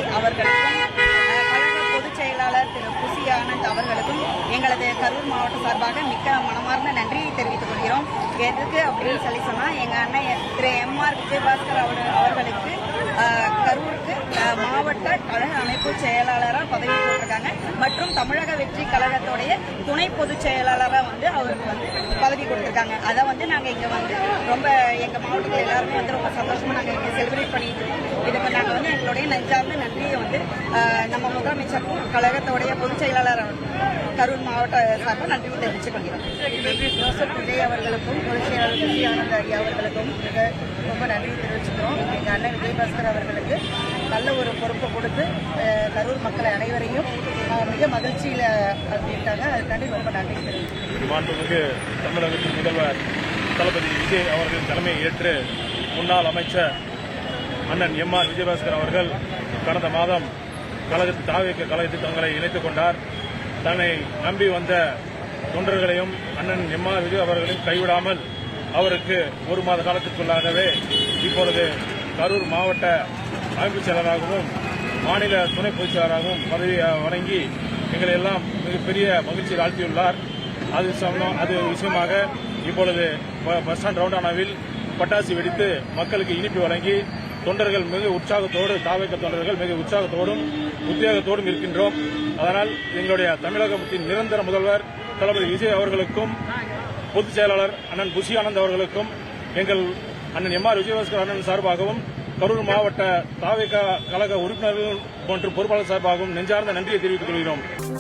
விஜய் அவர்களுக்கும் கழக பொதுச் செயலாளர் திரு புசி ஆனந்த் அவர்களுக்கும் எங்களது கரூர் மாவட்ட சார்பாக மிக்க மனமார்ந்த நன்றியை தெரிவித்துக் கொள்கிறோம். எதுக்கு அப்படின்னு சொன்னால் எங்கள் அண்ணன் திரு எம்.ஆர். விஜயபாஸ்கர் அவர்களுக்கு கரூருக்கு மாவட்ட கழக அமைப்பு செயலாளராக பதவி போட்டிருக்காங்க மற்றும் தமிழக வெற்றி கழகத்துடைய துணை பொதுச் செயலாளராக அவருக்கு பதவி கொடுத்துருக்காங்க. அதை நாங்கள் இங்கே ரொம்ப எங்கள் மாவட்டத்தில் எல்லாருமே ரொம்ப சந்தோஷமாக நாங்கள் இங்கே செலிப்ரேட் பண்ணிட்டு இருக்கோம். இதுக்கு நாங்கள் எங்களுடைய நெஞ்சார்ந்த நன்றியை நம்ம முதலமைச்சருக்கும் கழகத்துடைய பொதுச் செயலாளர் கரூர் மாவட்ட சார்பாக நன்றி தெரிவித்துக் கொள்கிறோம். ஜோசப் விஜய் அவர்களுக்கும் பொதுச் செயலாளர் புசி ஆனந்த் ஐயா அவர்களுக்கும் ரொம்ப நன்றி தெரிவிச்சுக்கிறோம். எங்கள் அண்ணன் விஜயபாஸ்கர் அவர்களுக்கு நல்ல ஒரு பொறுப்பை கொடுத்து கரூர் மக்கள் அனைவரையும் மிக மகிழ்ச்சியில் அப்படின்ட்டாங்க. அதுக்காண்டி ரொம்ப நன்றி தெரிவித்துக்கிறோம். தமிழகத்தின் முதல்வர் தளபதி விஜய் அவர்களின் தலைமையை ஏற்று முன்னாள் அமைச்சர் அண்ணன் எம்.ஆர். விஜயபாஸ்கர் அவர்கள் கடந்த மாதம் கழகத்தில் தங்களை இணைத்துக் கொண்டார். தன்னை நம்பி வந்த தொண்டர்களையும் அண்ணன் எம்.ஆர். விஜய் அவர்களையும் கைவிடாமல் அவருக்கு ஒரு மாத காலத்திற்குள்ளாகவே இப்பொழுது கரூர் மாவட்ட அமைப்பு செயலராகவும் மாநில துணை பொதுச் செயலராகவும் பதவியை வழங்கி எங்களை எல்லாம் மிகப்பெரிய மகிழ்ச்சியில் ஆழ்த்தியுள்ளார். அது விஷயமாக இப்பொழுது பஸ் ஸ்டாண்ட் ரவுண்டானாவில் பட்டாசு வெடித்து மக்களுக்கு இனிப்பு வழங்கி தொண்டர்கள் மிக உற்சாகத்தோடு தாவேக தொண்டர்கள் மிக உற்சாகத்தோடும் உத்வேகத்தோடும் இருக்கின்றோம். அதனால் எங்களுடைய தமிழகத்தின் நிரந்தர முதல்வர் தளபதி விஜய் அவர்களுக்கும் பொதுச் செயலாளர் அண்ணன் புசி ஆனந்த் அவர்களுக்கும் எங்கள் அண்ணன் எம்.ஆர். விஜயபாஸ்கர் அண்ணன் சார்பாகவும் கரூர் மாவட்ட தாவேக கழக உறுப்பினர்கள் மற்றும் பொறுப்பாளர் சார்பாகவும் நெஞ்சார்ந்த நன்றியை தெரிவித்துக் கொள்கிறோம்.